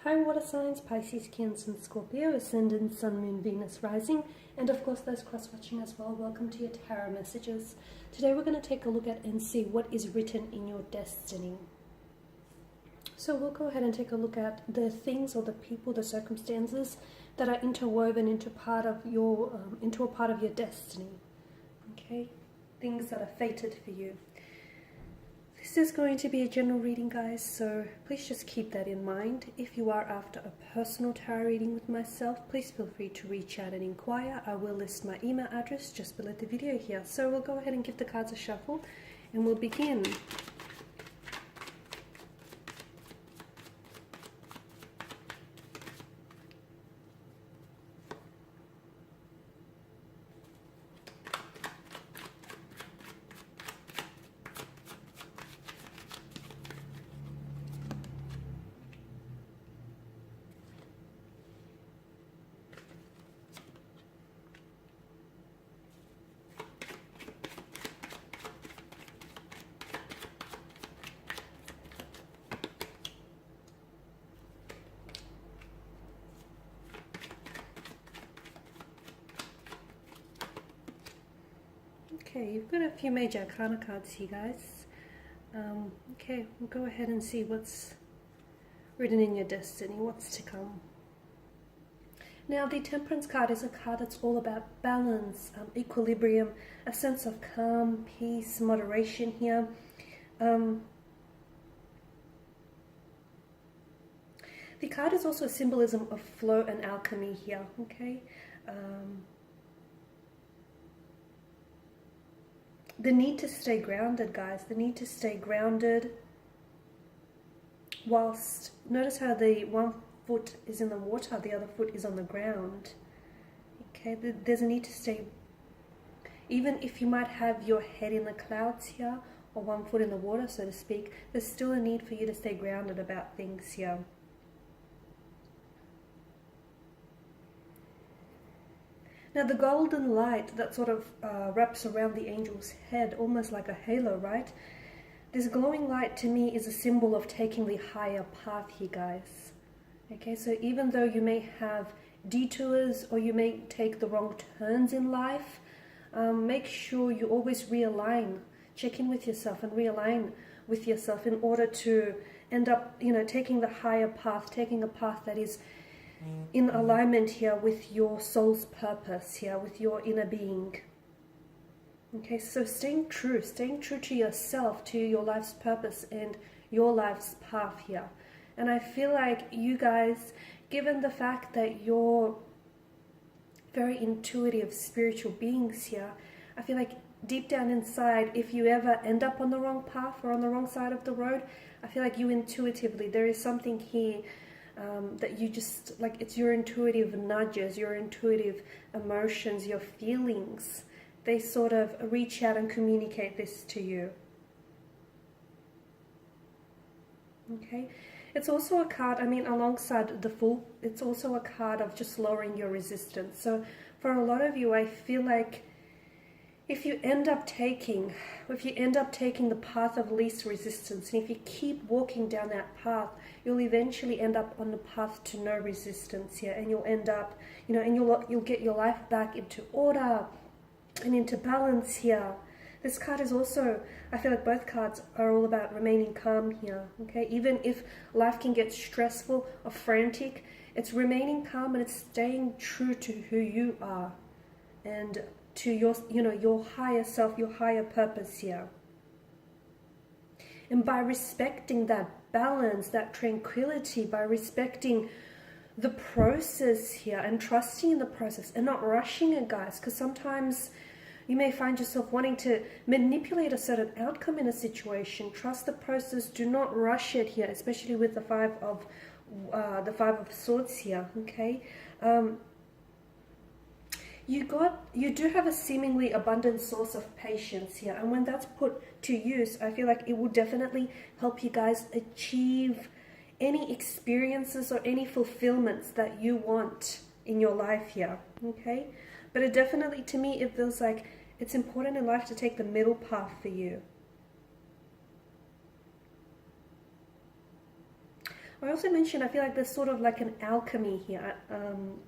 Hi water signs, Pisces, Cancer and Scorpio, Ascendant, Sun, Moon, Venus, Rising, and of course those cross-watching as well. Welcome to your tarot messages. Today we're going to take a look at and see what is written in your destiny. So we'll go ahead and take a look at the things or the people, the circumstances that are interwoven into a part of your destiny. Okay, things that are fated for you. This is going to be a general reading, guys, so please just keep that in mind. If you are after a personal tarot reading with myself, please feel free to reach out and inquire. I will list my email address just below the video here. So we'll go ahead and give the cards a shuffle and we'll begin. Okay, you've got a few major arcana cards here, guys. Okay, we'll go ahead and see what's written in your destiny, what's to come. Now, the Temperance card is a card that's all about balance, equilibrium, a sense of calm, peace, moderation here. The card is also a symbolism of flow and alchemy here, okay? The need to stay grounded, guys, the need to stay grounded whilst, notice how the one foot is in the water, the other foot is on the ground. Okay, there's a need to stay, even if you might have your head in the clouds here, or one foot in the water, so to speak, there's still a need for you to stay grounded about things here. Now the golden light that sort of wraps around the angel's head, almost like a halo, right? This glowing light to me is a symbol of taking the higher path here, guys. Okay, so even though you may have detours or you may take the wrong turns in life, make sure you always realign, check in with yourself and realign with yourself in order to end up, taking the higher path, taking a path that is in alignment here with your soul's purpose here, with your inner being. Okay, so staying true to yourself, to your life's purpose and your life's path here. And I feel like you guys, given the fact that you're very intuitive spiritual beings here, I feel like deep down inside, if you ever end up on the wrong path or on the wrong side of the road, I feel like you intuitively, there is something here that you just, like, it's your intuitive nudges, your intuitive emotions, your feelings. They sort of reach out and communicate this to you. Okay. It's also a card, alongside the Fool, it's also a card of just lowering your resistance. So for a lot of you, I feel like if you end up taking the path of least resistance, and if you keep walking down that path, you'll eventually end up on the path to no resistance here, and you'll end up, and you'll get your life back into order and into balance here. This card is also, I feel like both cards are all about remaining calm here, okay? Even if life can get stressful or frantic, it's remaining calm and it's staying true to who you are and to your, your higher self, your higher purpose here. And by respecting that balance, that tranquility, by respecting the process here and trusting in the process and not rushing it, guys, because sometimes you may find yourself wanting to manipulate a certain outcome in a situation. Trust the process. Do not rush it here, especially with the Five of Swords here. Okay, you do have a seemingly abundant source of patience here, and when that's put to use, I feel like it will definitely help you guys achieve any experiences or any fulfillments that you want in your life here. Okay. But it definitely, to me, it feels like it's important in life to take the middle path for you. I also mentioned, I feel like there's sort of like an alchemy here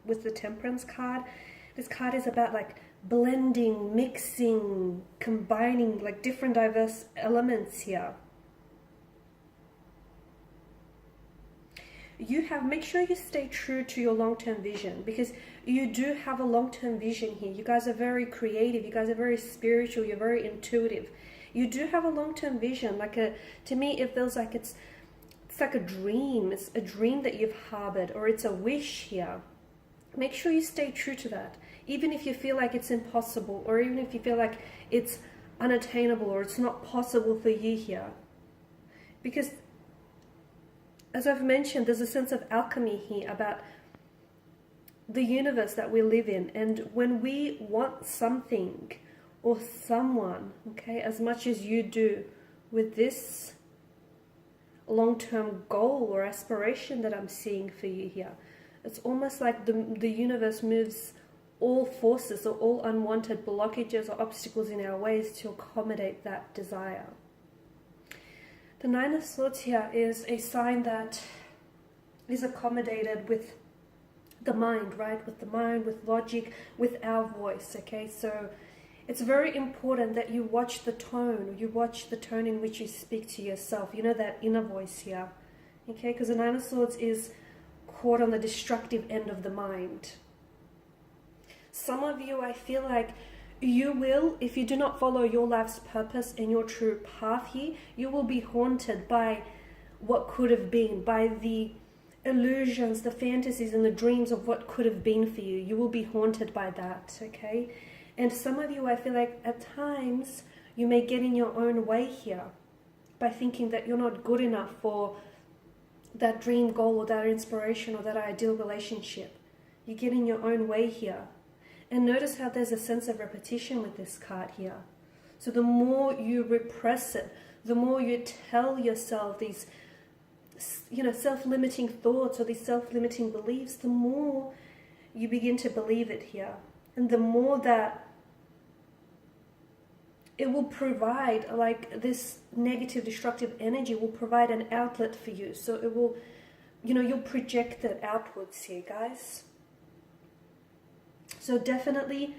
with the Temperance card. This card is about like blending, mixing, combining like different diverse elements here. Make sure you stay true to your long-term vision, because you do have a long-term vision here. You guys are very creative, you guys are very spiritual, you're very intuitive. You do have a long-term vision. To me, it feels like it's like a dream. It's a dream that you've harbored, or it's a wish here. Make sure you stay true to that. Even if you feel like it's impossible, or even if you feel like it's unattainable, or it's not possible for you here. Because, as I've mentioned, there's a sense of alchemy here about the universe that we live in. And when we want something or someone, okay, as much as you do with this long-term goal or aspiration that I'm seeing for you here, it's almost like the universe moves all forces or all unwanted blockages or obstacles in our ways to accommodate that desire. The Nine of Swords here is a sign that is accommodated with the mind, right? With the mind, with logic, with our voice, okay? So it's very important that you watch the tone, in which you speak to yourself. You know, that inner voice here, okay? Because the Nine of Swords is caught on the destructive end of the mind. Some of you, I feel like you will, if you do not follow your life's purpose and your true path here, you will be haunted by what could have been, by the illusions, the fantasies and the dreams of what could have been for you. You will be haunted by that, okay? And some of you, I feel like at times you may get in your own way here by thinking that you're not good enough for that dream goal or that inspiration or that ideal relationship. You get in your own way here. And notice how there's a sense of repetition with this card here. So the more you repress it, the more you tell yourself these, self-limiting thoughts or these self-limiting beliefs, the more you begin to believe it here. And the more that it will provide, like this negative, destructive energy will provide an outlet for you. So it will, you'll project it outwards here, guys. So definitely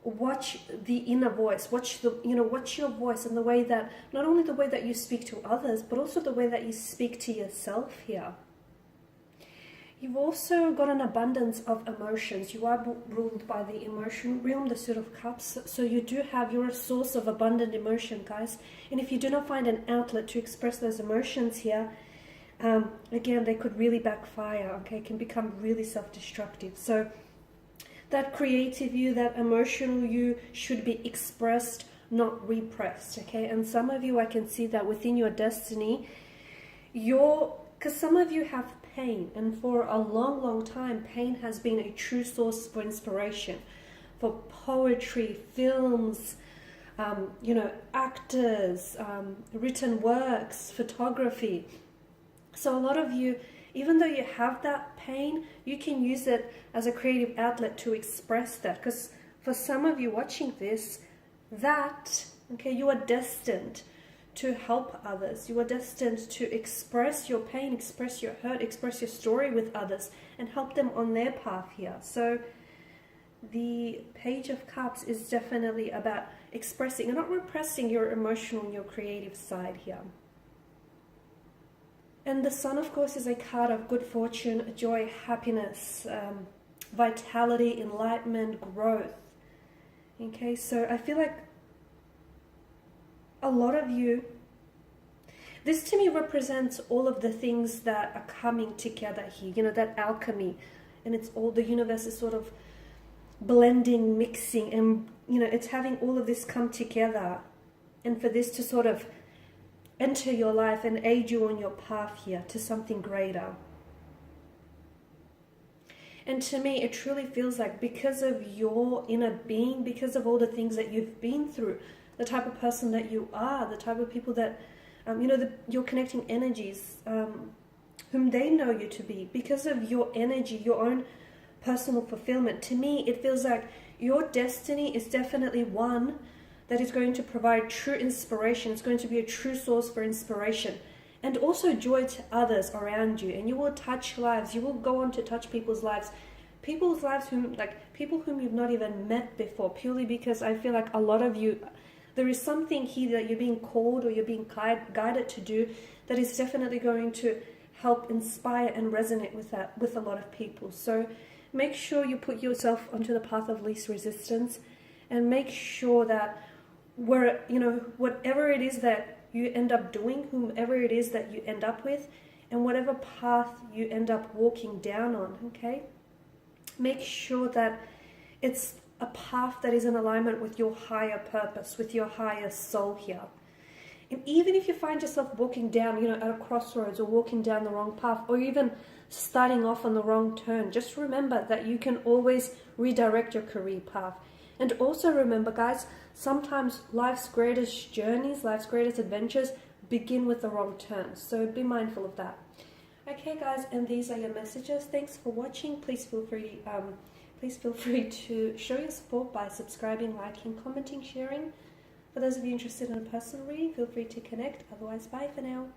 watch the inner voice, watch your voice and the way that, not only the way that you speak to others, but also the way that you speak to yourself here. You've also got an abundance of emotions. You are ruled by the emotion realm, the Suit of Cups. So you're a source of abundant emotion, guys. And if you do not find an outlet to express those emotions here, again, they could really backfire, okay? Can become really self-destructive. So that creative you, that emotional you should be expressed, not repressed, okay? And some of you, I can see that within your destiny, because some of you have pain, and for a long, long time, pain has been a true source for inspiration, for poetry, films, actors, written works, photography. So a lot of you, even though you have that pain, you can use it as a creative outlet to express that. Because for some of you watching this, you are destined to help others. You are destined to express your pain, express your hurt, express your story with others, and help them on their path here. So the Page of Cups is definitely about expressing and not repressing your emotional and your creative side here. And the Sun, of course, is a card of good fortune, joy, happiness, vitality, enlightenment, growth. Okay, so I feel like a lot of you, this to me represents all of the things that are coming together here, that alchemy. And it's all, the universe is sort of blending, mixing, and, it's having all of this come together. And for this to sort of enter your life and aid you on your path here to something greater. And to me, it truly feels like because of your inner being, because of all the things that you've been through, the type of person that you are, the type of people that, you're connecting energies, whom they know you to be, because of your energy, your own personal fulfillment. To me, it feels like your destiny is definitely one that is going to provide true inspiration. It's going to be a true source for inspiration. and also joy to others around you. And you will touch lives. You will go on to touch people's lives people whom you've not even met before, purely because I feel like a lot of you, there is something here that you're being called or you're being guided to do that is definitely going to help inspire and resonate with a lot of people. So make sure you put yourself onto the path of least resistance, and make sure that whatever it is that you end up doing, whomever it is that you end up with, and whatever path you end up walking down on, okay? Make sure that it's a path that is in alignment with your higher purpose, with your higher soul here. And even if you find yourself walking down, at a crossroads, or walking down the wrong path, or even starting off on the wrong turn, just remember that you can always redirect your career path. And also remember, guys, sometimes life's greatest journeys, life's greatest adventures begin with the wrong turns. So be mindful of that. Okay, guys, and these are your messages. Thanks for watching. Please feel free to show your support by subscribing, liking, commenting, sharing. For those of you interested in a personal reading, feel free to connect. Otherwise, bye for now.